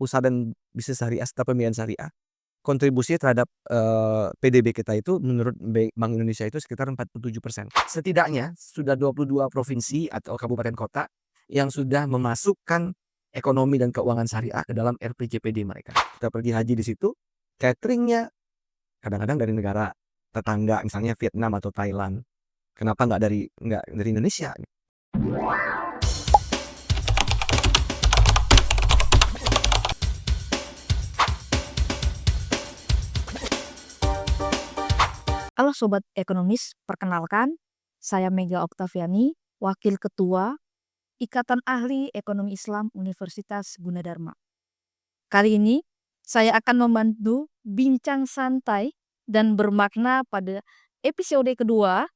usaha dan bisnis syariah serta pembiayaan syariah, kontribusi terhadap, PDB kita itu menurut Bank Indonesia itu sekitar 47%. Setidaknya sudah 22 provinsi atau kabupaten kota yang sudah memasukkan ekonomi dan keuangan syariah ke dalam RPJPD mereka. Kita pergi haji di situ, cateringnya kadang-kadang dari negara tetangga, misalnya Vietnam atau Thailand. Kenapa nggak dari Indonesia? Halo Sobat Ekonomis, perkenalkan, saya Mega Oktaviani, Wakil Ketua Ikatan Ahli Ekonomi Islam Universitas Gunadarma. Kali ini, saya akan membantu bincang santai dan bermakna pada episode kedua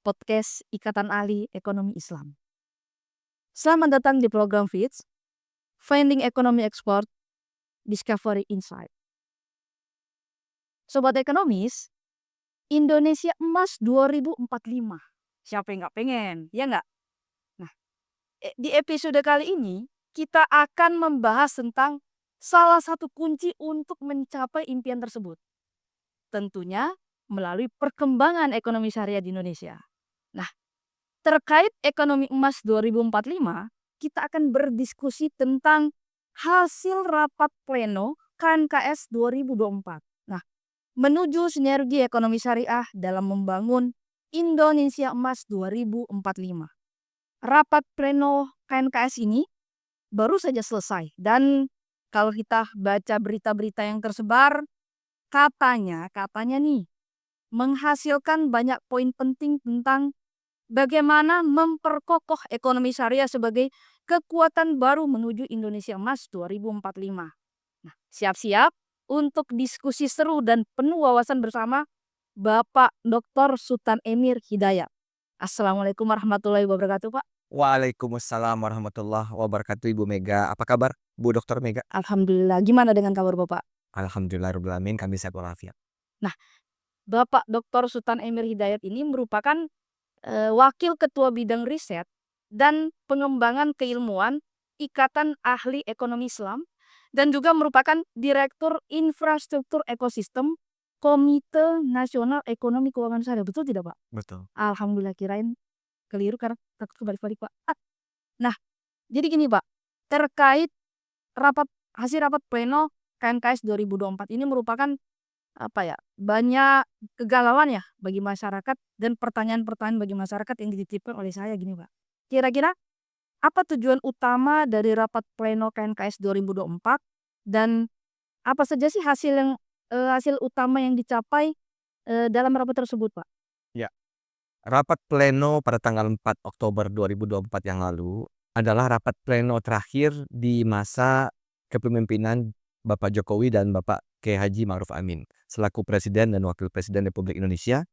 podcast Ikatan Ahli Ekonomi Islam. Selamat datang di program FITS, Finding Economy Expert, Discovery Insight. Sobat Ekonomis, Indonesia Emas 2045. Siapa yang nggak pengen? Ya nggak? Nah, di episode kali ini kita akan membahas tentang salah satu kunci untuk mencapai impian tersebut. Tentunya melalui perkembangan ekonomi syariah di Indonesia. Nah, terkait ekonomi emas 2045, kita akan berdiskusi tentang hasil rapat pleno KNKS 2024. Nah, menuju sinergi ekonomi syariah dalam membangun Indonesia Emas 2045. Rapat pleno KNKS ini baru saja selesai dan kalau kita baca berita-berita yang tersebar, katanya nih menghasilkan banyak poin penting tentang bagaimana memperkokoh ekonomi syariah sebagai kekuatan baru menuju Indonesia Emas 2045. Nah, siap-siap untuk diskusi seru dan penuh wawasan bersama Bapak Dr. Sultan Emir Hidayat. Assalamualaikum warahmatullahi wabarakatuh, Pak. Waalaikumsalam warahmatullahi wabarakatuh, Ibu Mega. Apa kabar, Bu Dokter Mega? Alhamdulillah. Gimana dengan kabar Bapak? Alhamdulillahirrahmanirrahim, kami sehat walafiat. Nah, Bapak Dr. Sultan Emir Hidayat ini merupakan Wakil Ketua Bidang Riset dan Pengembangan Keilmuan Ikatan Ahli Ekonomi Islam dan juga merupakan Direktur Infrastruktur Ekosistem Komite Nasional Ekonomi Keuangan Syariah. Betul tidak, Pak? Betul. Alhamdulillah, kirain keliru karena takut kebalik-balik, Pak. Nah, jadi gini, Pak. Terkait hasil rapat pleno KNKS 2024 ini merupakan banyak kegalauan ya bagi masyarakat dan pertanyaan-pertanyaan bagi masyarakat yang dititipkan oleh saya gini, Pak. Kira-kira apa tujuan utama dari rapat pleno KNKS 2024 dan apa saja sih hasil utama yang dicapai dalam rapat tersebut, Pak? Ya. Rapat pleno pada tanggal 4 Oktober 2024 yang lalu adalah rapat pleno terakhir di masa kepemimpinan Bapak Jokowi dan Bapak Kiai Haji Ma'ruf Amin selaku Presiden dan Wakil Presiden Republik Indonesia,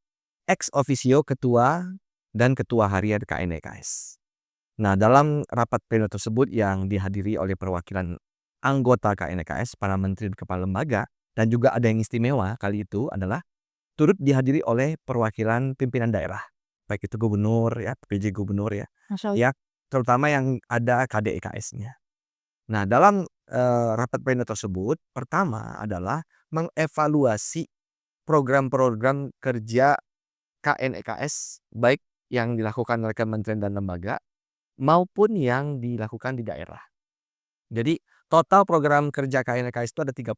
ex officio Ketua dan Ketua Harian KNKS. Nah, dalam rapat pleno tersebut yang dihadiri oleh perwakilan anggota KNKS, para menteri dan kepala lembaga, dan juga ada yang istimewa kali itu adalah turut dihadiri oleh perwakilan pimpinan daerah, baik itu gubernur ya, PJ gubernur ya, terutama yang ada KDEKS-nya. Nah, dalam rapat pleno tersebut, pertama adalah mengevaluasi program-program kerja KNKS, baik yang dilakukan oleh kementerian dan lembaga maupun yang dilakukan di daerah. Jadi total program kerja KNKS itu ada 30.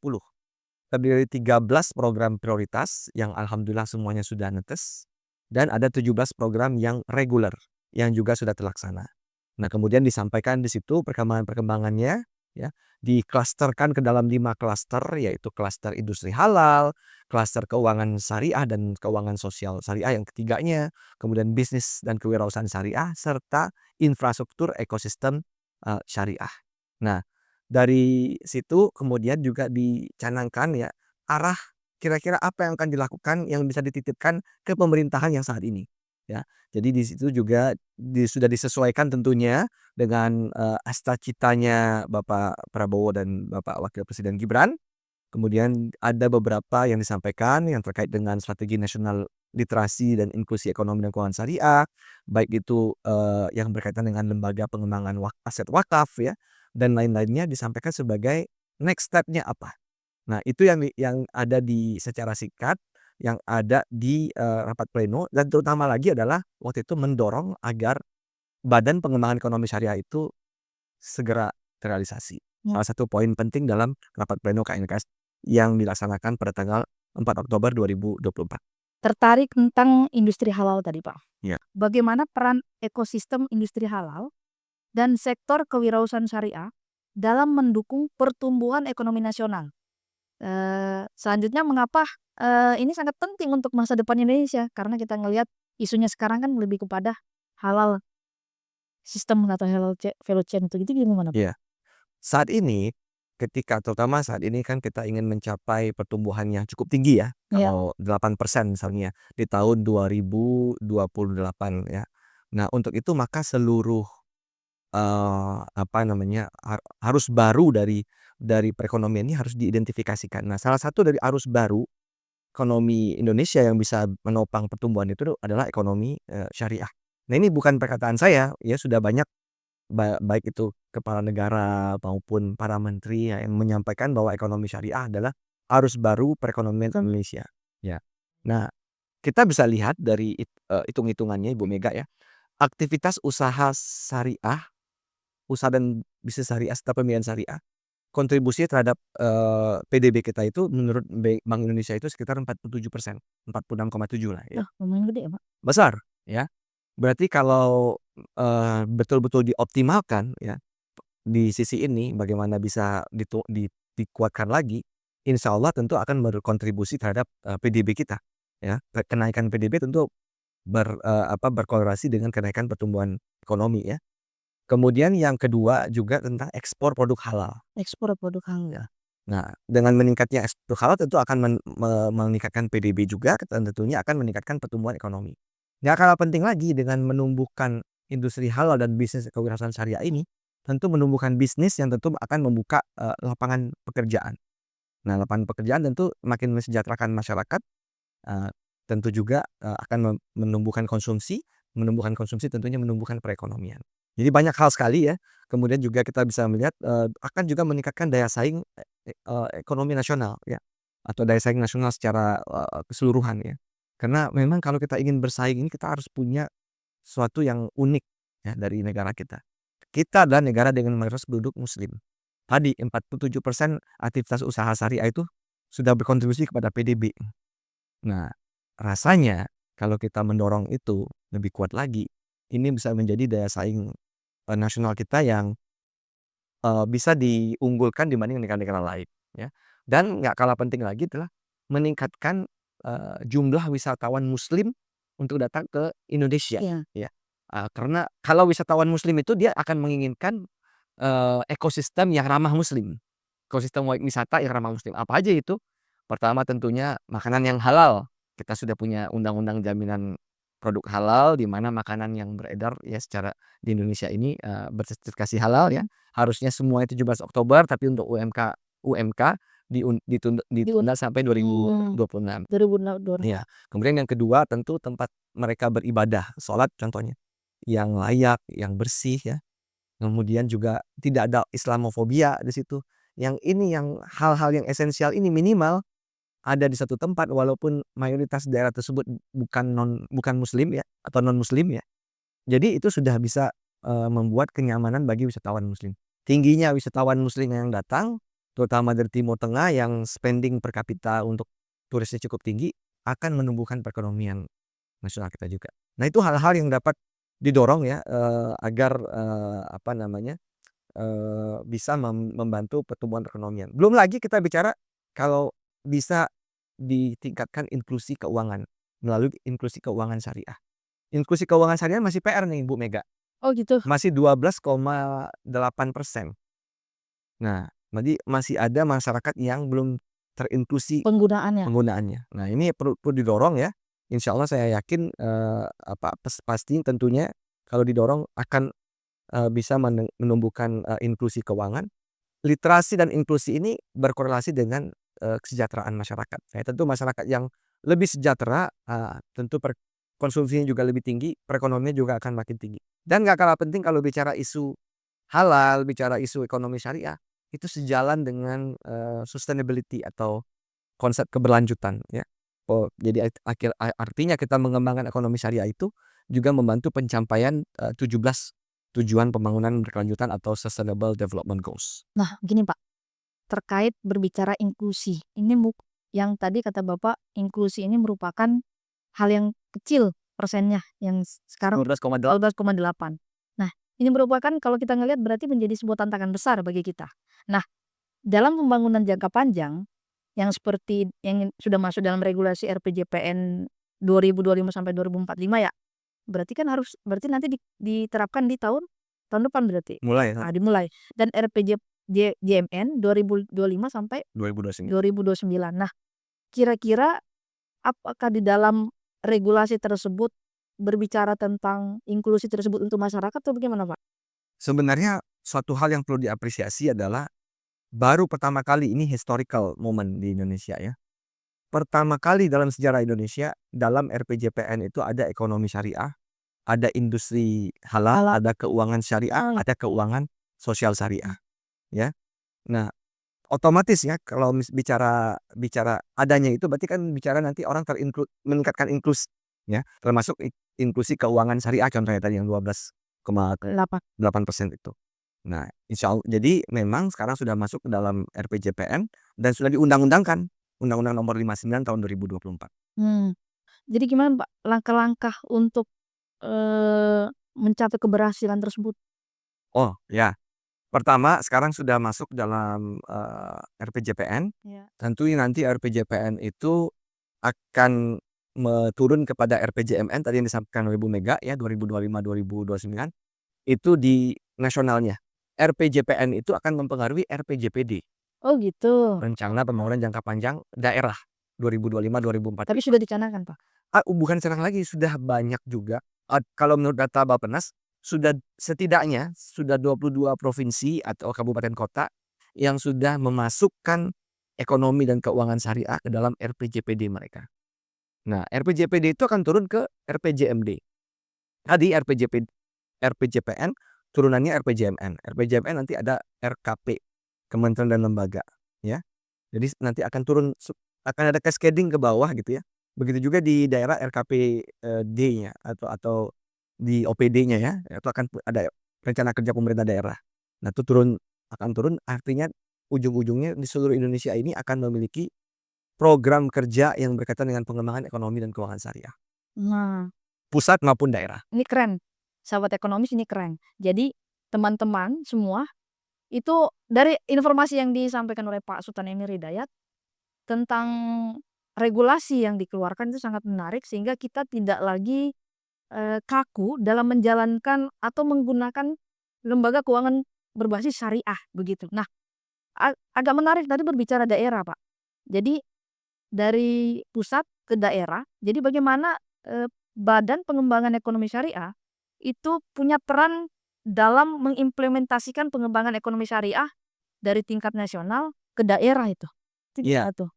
Terdiri dari 13 program prioritas yang alhamdulillah semuanya sudah netes dan ada 17 program yang reguler yang juga sudah terlaksana. Nah, kemudian disampaikan di situ perkembangannya ya, diklasterkan ke dalam 5 klaster, yaitu klaster industri halal, klaster keuangan syariah dan keuangan sosial syariah yang ketiganya, kemudian bisnis dan kewirausahaan syariah serta infrastruktur ekosistem syariah. Nah, dari situ kemudian juga dicanangkan ya arah kira-kira apa yang akan dilakukan yang bisa dititipkan ke pemerintahan yang saat ini ya. Jadi di situ juga sudah disesuaikan tentunya dengan cita-citanya Bapak Prabowo dan Bapak Wakil Presiden Gibran. Kemudian ada beberapa yang disampaikan yang terkait dengan strategi nasional literasi dan inklusi ekonomi dan keuangan syariah, baik itu yang berkaitan dengan lembaga pengembangan aset wakaf ya, dan lain-lainnya disampaikan sebagai next step-nya apa? Nah, itu yang ada di secara singkat, yang ada di, rapat pleno, dan terutama lagi adalah waktu itu mendorong agar Badan Pengembangan Ekonomi Syariah itu segera terrealisasi. Salah satu poin penting dalam rapat pleno KNKS yang dilaksanakan pada tanggal 4 Oktober 2024. Tertarik tentang industri halal tadi, Pak. Ya. Bagaimana peran ekosistem industri halal dan sektor kewirausahaan syariah dalam mendukung pertumbuhan ekonomi nasional? Selanjutnya mengapa, ini sangat penting untuk masa depan Indonesia? Karena kita ngelihat isunya sekarang kan lebih kepada halal sistem atau halal value chain itu gimana, Pak? Iya. Saat ini, terutama saat ini kan kita ingin mencapai pertumbuhan yang cukup tinggi ya, Iya. kalau 8% misalnya di tahun 2028 ya. Nah, untuk itu maka seluruh, apa namanya, arus baru dari perekonomian ini harus diidentifikasikan. Nah, salah satu dari arus baru ekonomi Indonesia yang bisa menopang pertumbuhan itu adalah ekonomi, syariah. Nah, ini bukan perkataan saya, ya sudah banyak baik itu kepala negara maupun para menteri ya, yang menyampaikan bahwa ekonomi syariah adalah arus baru perekonomian Indonesia, ya. Nah, kita bisa lihat dari hitung-hitungannya Ibu Mega ya, aktivitas usaha syariah, usaha dan bisnis syariah serta pembiayaan syariah, kontribusinya terhadap, PDB kita itu menurut Bank Indonesia itu sekitar 47%, 46,7 lah ya. Lumayan gede ya, Pak. Besar, ya. Berarti kalau, betul-betul dioptimalkan ya, di sisi ini bagaimana bisa dikuatkan lagi, insya Allah tentu akan berkontribusi terhadap, PDB kita ya. Kenaikan PDB tentu berkorelasi dengan kenaikan pertumbuhan ekonomi ya. Kemudian yang kedua juga tentang ekspor produk halal. Ekspor produk halal. Ya. Nah, dengan meningkatnya ekspor halal tentu akan meningkatkan PDB juga, dan tentunya akan meningkatkan pertumbuhan ekonomi. Nggak kalah penting lagi dengan menumbuhkan industri halal dan bisnis kewirausahaan syariah ini, tentu menumbuhkan bisnis yang tentu akan membuka, lapangan pekerjaan. Nah, lapangan pekerjaan tentu makin mensejahterakan masyarakat, tentu juga, akan menumbuhkan konsumsi tentunya menumbuhkan perekonomian. Jadi banyak hal sekali ya, kemudian juga kita bisa melihat, akan juga meningkatkan daya saing, ekonomi nasional ya, atau daya saing nasional secara, keseluruhan ya. Karena memang kalau kita ingin bersaing ini kita harus punya sesuatu yang unik ya dari negara kita. Kita adalah negara dengan mayoritas penduduk muslim. Tadi 47% aktivitas usaha syariah itu sudah berkontribusi kepada PDB. Nah, rasanya kalau kita mendorong itu lebih kuat lagi, ini bisa menjadi daya saing, nasional kita yang, bisa diunggulkan dibanding negara-negara lain ya. Dan nggak kalah penting lagi adalah meningkatkan, jumlah wisatawan muslim untuk datang ke Indonesia Iya. ya. Karena kalau wisatawan muslim itu dia akan menginginkan, ekosistem yang ramah muslim, ekosistem wisata yang ramah muslim. Apa aja itu? Pertama tentunya makanan yang halal. Kita sudah punya undang-undang jaminan produk halal, di mana makanan yang beredar ya secara di Indonesia ini, bersertifikasi halal ya. Harusnya semua 17 Oktober, tapi untuk UMK ditunda sampai 2026. 2022. Iya. Kemudian yang kedua tentu tempat mereka beribadah, sholat contohnya, yang layak, yang bersih ya. Kemudian juga tidak ada Islamofobia di situ. Yang hal-hal yang esensial ini minimal ada di satu tempat walaupun mayoritas daerah tersebut bukan muslim ya, atau non muslim ya. Jadi itu sudah bisa, membuat kenyamanan bagi wisatawan muslim. Tingginya wisatawan muslim yang datang, terutama dari Timur Tengah yang spending per kapita untuk turisnya cukup tinggi, akan menumbuhkan perekonomian nasional kita juga. Nah, itu hal-hal yang dapat didorong ya, agar, apa namanya, bisa membantu pertumbuhan perekonomian. Belum lagi kita bicara kalau bisa ditingkatkan inklusi keuangan melalui inklusi keuangan syariah. Inklusi keuangan syariah masih PR nih Bu Mega, Oh gitu masih 12,8%. Nah, jadi masih ada masyarakat yang belum terinklusi penggunaannya. penggunaannya. Nah, ini perlu didorong ya. Insya Allah saya yakin, pasti tentunya kalau didorong akan, bisa menumbuhkan, inklusi keuangan. Literasi dan inklusi ini berkorelasi dengan, kesejahteraan masyarakat. Ya tentu masyarakat yang lebih sejahtera, tentu konsumsinya juga lebih tinggi, perekonomian juga akan makin tinggi. Dan nggak kalah penting kalau bicara isu halal, bicara isu ekonomi syariah, itu sejalan dengan, sustainability atau konsep keberlanjutan ya. Jadi artinya kita mengembangkan ekonomi syariah itu juga membantu pencapaian, 17 tujuan pembangunan berkelanjutan atau Sustainable Development Goals. Nah, gini Pak, terkait berbicara inklusi, ini yang tadi kata Bapak, inklusi ini merupakan hal yang kecil persennya, yang sekarang 12,8. 12,8. Nah, ini merupakan kalau kita ngelihat berarti menjadi sebuah tantangan besar bagi kita. Nah, dalam pembangunan jangka panjang, yang seperti yang sudah masuk dalam regulasi RPJPN 2025 sampai 2045 ya, berarti nanti diterapkan di tahun depan berarti? Mulai ya, Dimulai. Dan JMN 2025 sampai 2029. 2029. Nah, kira-kira apakah di dalam regulasi tersebut berbicara tentang inklusi tersebut untuk masyarakat atau bagaimana, Pak? Sebenarnya suatu hal yang perlu diapresiasi adalah baru pertama kali ini historical moment di Indonesia ya. Pertama kali dalam sejarah Indonesia, dalam RPJPN itu ada ekonomi syariah, ada industri halal, Halal. ada keuangan syariah, ada keuangan sosial syariah, ya. Nah, otomatis ya kalau bicara bicara adanya itu berarti kan bicara nanti orang meningkatkan inklusi, ya, termasuk inklusi keuangan syariah contohnya tadi yang 12,8% itu. Nah, jadi memang sekarang sudah masuk ke dalam RPJPN dan sudah diundang-undangkan, Undang-Undang Nomor 59 tahun 2024. Jadi gimana, Pak, langkah-langkah untuk, mencapai keberhasilan tersebut? Oh, ya. Pertama, sekarang sudah masuk dalam, RPJPN. Ya. Tentu nanti RPJPN itu akan turun kepada RPJMN tadi yang disampaikan oleh Bu Mega ya 2025-2029 itu di nasionalnya. RPJPN itu akan mempengaruhi RPJPD, Oh gitu. Rencana Pembangunan Jangka Panjang Daerah 2025-2045. Tapi sudah dicanangkan, Pak? Bukan sekarang lagi, sudah banyak juga. Kalau menurut data Bappenas, setidaknya sudah 22 provinsi atau kabupaten kota yang sudah memasukkan ekonomi dan keuangan syariah ke dalam RPJPD mereka. Nah, RPJPD itu akan turun ke RPJMD. Tadi RPJPN turunannya RPJMN. RPJMN nanti ada RKP, Kementerian dan Lembaga, ya. Jadi nanti akan turun akan ada cascading ke bawah gitu ya. Begitu juga di daerah RKP, D-nya atau di OPD-nya ya, itu akan ada rencana kerja pemerintah daerah. Nah, itu akan turun artinya ujung-ujungnya di seluruh Indonesia ini akan memiliki program kerja yang berkaitan dengan pengembangan ekonomi dan keuangan syariah, Nah, pusat maupun daerah. ini keren. Sahabat ekonomis ini keren. Jadi teman-teman semua itu dari informasi yang disampaikan oleh Pak Sultan Emir Hidayat tentang regulasi yang dikeluarkan itu sangat menarik sehingga kita tidak lagi, kaku dalam menjalankan atau menggunakan lembaga keuangan berbasis syariah begitu. Nah, agak menarik tadi berbicara daerah, Pak. Jadi dari pusat ke daerah, jadi bagaimana, Badan Pengembangan Ekonomi Syariah itu punya peran dalam mengimplementasikan pengembangan ekonomi syariah dari tingkat nasional ke daerah itu. Itu Iya, gimana tuh?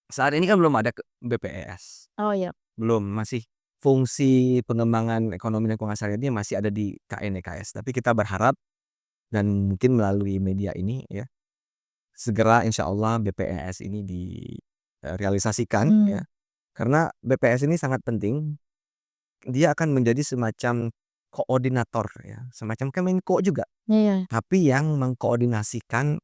saat ini kan belum ada BPS. Oh iya. Belum, masih fungsi pengembangan ekonomi dan keuangan syariah ini masih ada di KNEKS. Tapi kita berharap dan mungkin melalui media ini ya, segera insya Allah BPS ini direalisasikan ya. Karena BPS ini sangat penting, dia akan menjadi semacam koordinator ya, semacam Kemenko juga, Iya. tapi yang mengkoordinasikan,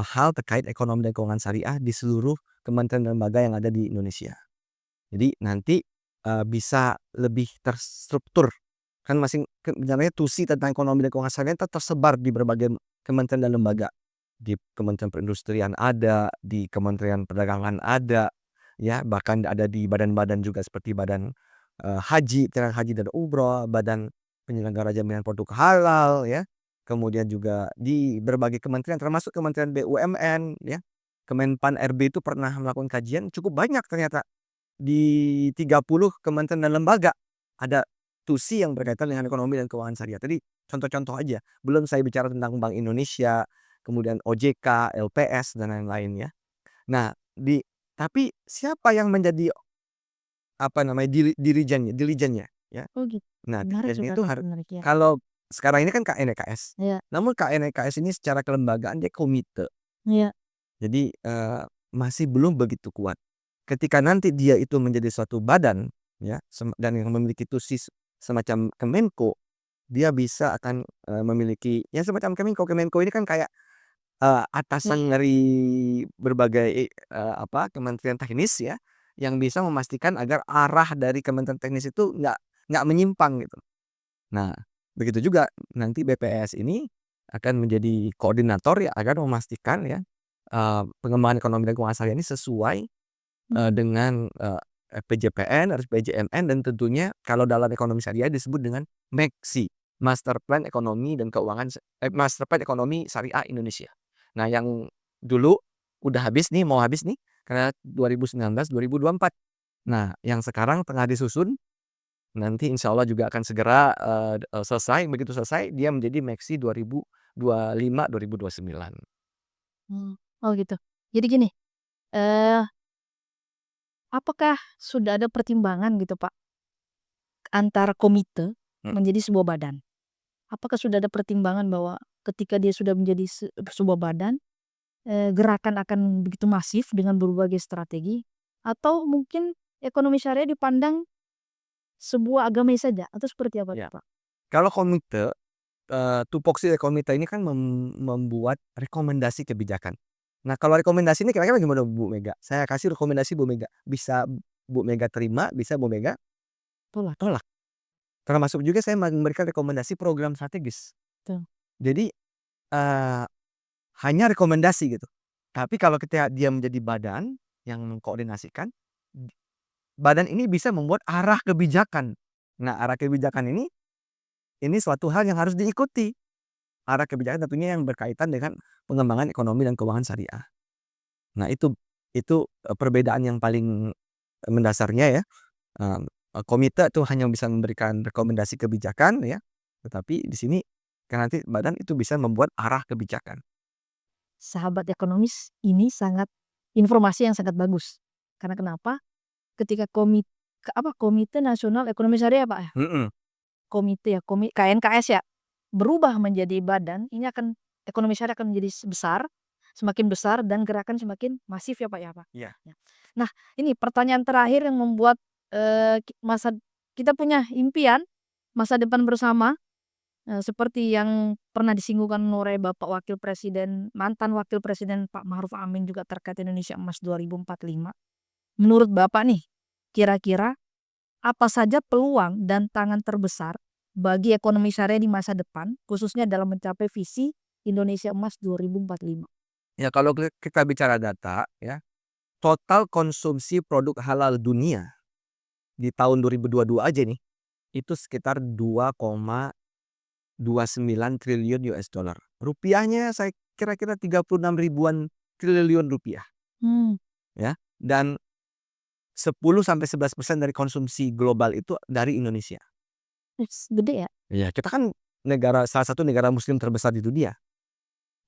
hal terkait ekonomi dan keuangan syariah di seluruh kementerian dan lembaga yang ada di Indonesia. Jadi nanti, bisa lebih terstruktur, kan sebenarnya TUSI tentang ekonomi dan keuangan syariah itu tersebar di berbagai kementerian dan lembaga. Di Kementerian Perindustrian ada, di Kementerian Perdagangan ada, ya bahkan ada di badan-badan juga seperti Badan, Penyelenggaraan Haji dan Umroh, Badan Penyelenggara Jaminan Produk Halal ya, kemudian juga di berbagai kementerian termasuk Kementerian BUMN ya, Kemenpan RB itu pernah melakukan kajian cukup banyak ternyata. Di 30 kementerian dan lembaga ada TUSI yang berkaitan dengan ekonomi dan keuangan syariah. Tadi contoh-contoh aja, belum saya bicara tentang Bank Indonesia, kemudian OJK, LPS dan lain-lain ya. Nah, tapi siapa yang menjadi apa namanya dilijennya ya. Oh gitu. Nah, Menarik dilijennya juga itu tuh, menarik ya. kalau sekarang ini kan KNEKS. Iya. Namun KNEKS ini secara kelembagaan dia komite. Iya. Jadi, masih belum begitu kuat. Ketika nanti dia itu menjadi suatu badan ya, dan yang memiliki tusis semacam Kemenko, dia bisa akan, memiliki ya semacam Kemenko. Kemenko ini kan kayak, atasan dari berbagai, kementerian teknis ya, yang bisa memastikan agar arah dari kementerian teknis itu nggak menyimpang gitu. Nah, begitu juga nanti BPS ini akan menjadi koordinator ya agar memastikan ya, pengembangan ekonomi dan keuangan syariah ini sesuai, dengan, PJPN, RPJMN, dan tentunya kalau dalam ekonomi syariah disebut dengan MEKSI, Master Plan Ekonomi dan Keuangan Master Plan Ekonomi Syariah Indonesia. Nah, yang dulu udah habis nih, mau habis nih, karena 2019, 2024. Nah, yang sekarang tengah disusun, nanti insya Allah juga akan segera, selesai. Begitu selesai dia menjadi MEKSI 2025, 2029. Oh gitu. Jadi gini, eee, apakah sudah ada pertimbangan gitu Pak, antara komite Hmm. menjadi sebuah badan? Apakah sudah ada pertimbangan bahwa ketika dia sudah menjadi sebuah badan, gerakan akan begitu masif dengan berbagai strategi, atau mungkin ekonomi syariah dipandang sebuah agama saja, atau seperti apa tuh Ya. Pak? Kalau komite, tupoksi dari komite ini kan membuat rekomendasi kebijakan. Nah, kalau rekomendasi ini kira-kira gimana Bu Mega? Saya kasih rekomendasi Bu Mega, bisa Bu Mega terima, bisa Bu Mega Tolak. tolak. Termasuk juga saya memberikan rekomendasi program strategis. Betul. Jadi, eee, hanya rekomendasi gitu. Tapi kalau ketika dia menjadi badan yang mengkoordinasikan, badan ini bisa membuat arah kebijakan. Nah, arah kebijakan ini suatu hal yang harus diikuti. Arah kebijakan tentunya yang berkaitan dengan pengembangan ekonomi dan keuangan syariah. Nah, itu, perbedaan yang paling mendasarnya ya. Komite tuh hanya bisa memberikan rekomendasi kebijakan ya, tetapi di sini kan nanti badan itu bisa membuat arah kebijakan. Sahabat ekonomis ini sangat informasi yang sangat bagus. Karena kenapa? Ketika Komite Nasional Ekonomi Syariah Pak ya? Mhm. Komite ya, KNKS ya, berubah menjadi badan, ini akan ekonomi syariah akan menjadi semakin besar dan gerakan semakin masif ya Pak ya Pak? Iya. Ya. Nah, ini pertanyaan terakhir yang membuat, kita punya impian masa depan bersama, seperti yang pernah disinggungkan oleh Bapak Wakil Presiden, mantan Wakil Presiden Pak Ma'ruf Amin juga terkait Indonesia Emas 2045. Menurut Bapak nih, kira-kira apa saja peluang dan tangan terbesar bagi ekonomi syariah di masa depan, khususnya dalam mencapai visi Indonesia Emas 2045? Ya kalau kita bicara data ya, total konsumsi produk halal dunia di tahun 2022 aja nih, itu sekitar 2,29 triliun US dollar. Rupiahnya saya kira-kira 36 ribuan triliun rupiah Hmm. ya, dan 10-11% dari konsumsi global itu dari Indonesia. Gede ya? Ya kita kan salah satu negara muslim terbesar di dunia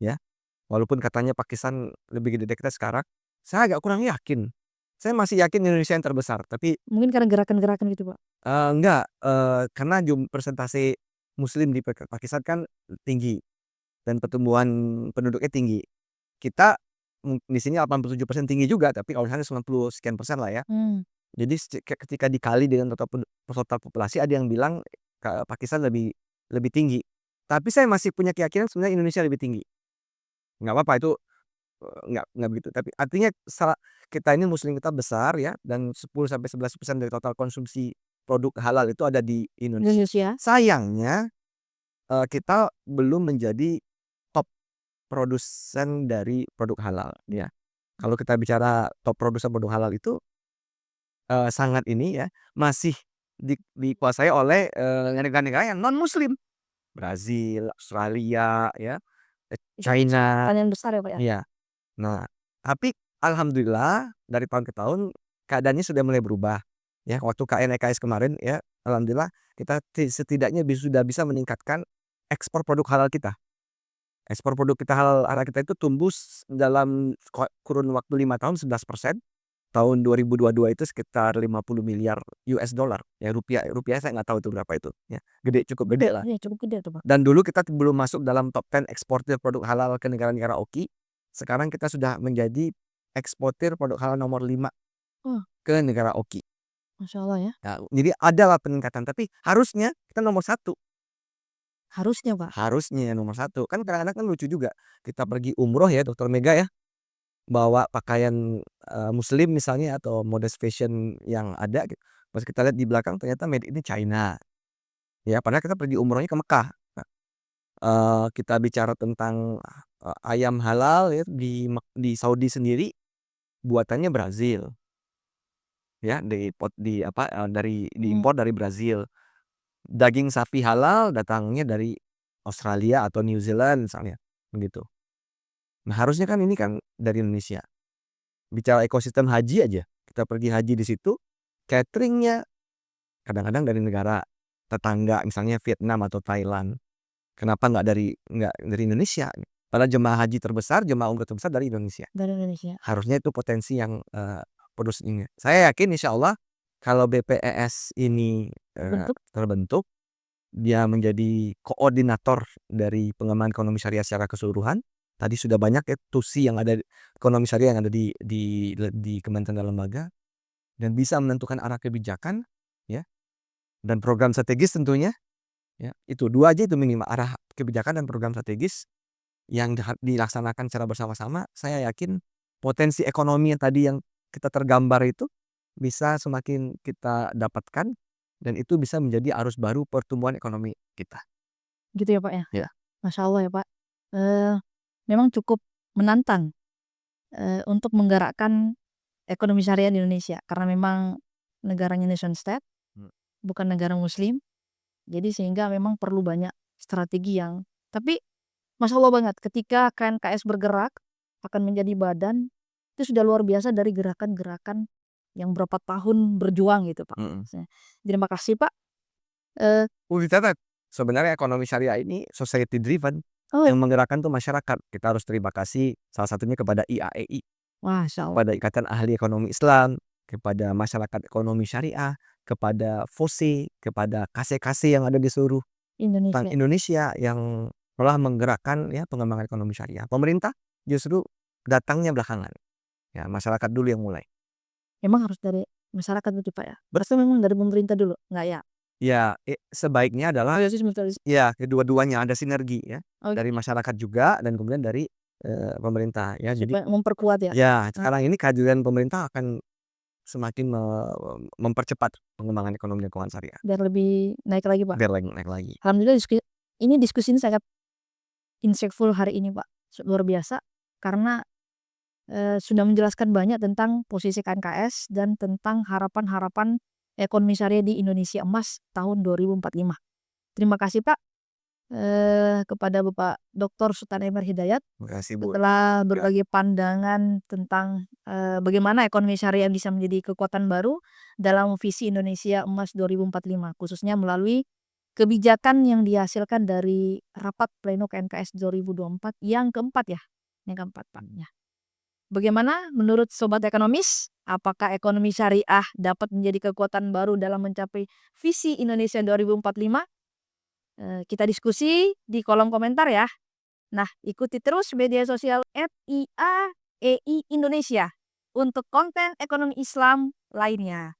ya, walaupun katanya Pakistan lebih gede dari kita sekarang, saya agak kurang yakin. Saya masih yakin Indonesia yang terbesar, tapi, Mungkin karena gerakan-gerakan gitu, Pak? enggak, karena persentase muslim di Pakistan kan tinggi dan pertumbuhan penduduknya tinggi. Kita, di sini 87% tinggi juga, tapi kalau misalnya 90 sekian persen lah ya. Hmm. Jadi ketika dikali dengan total populasi ada yang bilang Pakistan lebih lebih tinggi. Tapi saya masih punya keyakinan sebenarnya Indonesia lebih tinggi. Nggak apa-apa itu, nggak begitu. Tapi artinya kita ini muslim kita besar ya, dan 10-11% dari total konsumsi produk halal itu ada di Indonesia. Indonesia? Sayangnya, kita belum menjadi top produsen dari produk halal ya. Kalau kita bicara top produsen produk halal itu, sangat ini ya, masih dikuasai oleh, negara-negara yang non muslim. Brazil, Australia ya, Itu China, pertanyaan besar ya, Pak, ya? iya. Nah, tapi alhamdulillah dari tahun ke tahun keadaannya sudah mulai berubah ya. Waktu KNEKS kemarin ya, alhamdulillah kita setidaknya sudah bisa meningkatkan ekspor produk halal kita. Ekspor produk halal kita itu tumbuh dalam kurun waktu 5 tahun 11%. tahun 2022 itu sekitar 50 miliar US dollar ya, rupiah saya nggak tahu itu berapa itu ya, cukup gede lah. Iya, cukup gede tuh, Pak. Dan dulu kita belum masuk dalam top 10 eksportir produk halal ke negara-negara OKI, sekarang kita sudah menjadi eksportir produk halal nomor 5 Oh, ke negara OKI. Masya Allah ya. Ya, jadi adalah peningkatan, tapi harusnya kita nomor 1. Harusnya, Pak. Harusnya nomor 1. Kan kadang-kadang kan lucu juga, kita pergi umroh ya Dokter Mega ya, bawa pakaian, muslim misalnya atau modest fashion yang ada gitu, pas kita lihat di belakang ternyata made in China. Ya padahal kita pergi umrohnya ke Mekah. Nah, kita bicara tentang, ayam halal ya di Saudi sendiri, buatannya Brazil. Ya diimpor dari Brazil. Daging sapi halal datangnya dari Australia atau New Zealand misalnya, begitu. Nah harusnya kan ini kan dari Indonesia. Bicara ekosistem haji aja, kita pergi haji di situ, cateringnya kadang-kadang dari negara tetangga misalnya Vietnam atau Thailand. Kenapa nggak dari Indonesia? Padahal jemaah haji terbesar, jemaah umroh terbesar dari Indonesia. Dari Indonesia. Harusnya itu potensi yang, perlu ini. Saya yakin insya Allah kalau BPES ini, terbentuk, dia menjadi koordinator dari pengembangan ekonomi syariah secara keseluruhan. Tadi sudah banyak ya tusi yang ada ekonomi syariah yang ada di kementerian dan lembaga, dan bisa menentukan arah kebijakan ya, dan program strategis tentunya ya. Itu 2 aja itu minimal, arah kebijakan dan program strategis yang dilaksanakan secara bersama-sama. Saya yakin potensi ekonomi yang tadi yang kita tergambar itu bisa semakin kita dapatkan, dan itu bisa menjadi arus baru pertumbuhan ekonomi kita. Gitu ya, Pak, ya? Ya. Masya Allah ya, Pak. Memang cukup menantang, untuk menggerakkan ekonomi syariah di Indonesia. Karena memang negaranya nation state, bukan negara muslim. Jadi sehingga memang perlu banyak strategi yang tapi Masya Allah banget ketika KNKS bergerak akan menjadi badan, itu sudah luar biasa dari gerakan-gerakan yang berapa tahun berjuang gitu, Pak. Terima kasih, Pak. Dicatat, sebenarnya ekonomi syariah ini society driven, Oh, yang menggerakkan tuh masyarakat. Kita harus terima kasih salah satunya kepada IAEI, Masya Allah. kepada Ikatan Ahli Ekonomi Islam, kepada masyarakat ekonomi syariah, kepada FOSI, kepada KASE-KASE yang ada di seluruh Indonesia. Indonesia yang telah menggerakkan ya pengembangan ekonomi syariah. Pemerintah justru datangnya belakangan. Ya, masyarakat dulu yang mulai. Memang harus dari masyarakat itu, Pak, ya? Berarti memang dari pemerintah dulu, nggak ya? Ya, sebaiknya adalah ya kedua-duanya ada sinergi ya, dari masyarakat juga dan kemudian dari, pemerintah ya. Jadi supaya memperkuat ya? ya sekarang ini kehadiran pemerintah akan semakin mempercepat pengembangan ekonomi dan keuangan syariah. Biar lebih naik lagi, Pak. Biar naik lagi. Alhamdulillah diskusi ini sangat insightful hari ini, Pak. Luar biasa karena, sudah menjelaskan banyak tentang posisi KNKS dan tentang harapan-harapan ekonomi syariah di Indonesia Emas tahun 2045. Terima kasih, Pak, kepada Bapak Dr. Sultan Emir Hidayat Terima kasih, Bu. telah berbagi pandangan tentang, bagaimana ekonomi syariah bisa menjadi kekuatan baru dalam visi Indonesia Emas 2045, khususnya melalui kebijakan yang dihasilkan dari rapat pleno KNKS 2024 yang keempat ya? Yang keempat, Pak, ya. Bagaimana menurut sobat ekonomis? Apakah ekonomi syariah dapat menjadi kekuatan baru dalam mencapai visi Indonesia 2045? Kita diskusi di kolom komentar ya. Nah, ikuti terus media sosial @IAEI Indonesia untuk konten ekonomi Islam lainnya.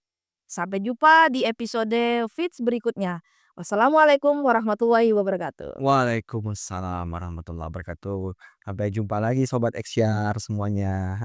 Sampai jumpa di episode Feeds berikutnya. Wassalamualaikum warahmatullahi wabarakatuh. Waalaikumsalam warahmatullahi wabarakatuh. Sampai jumpa lagi sobat Exyar semuanya.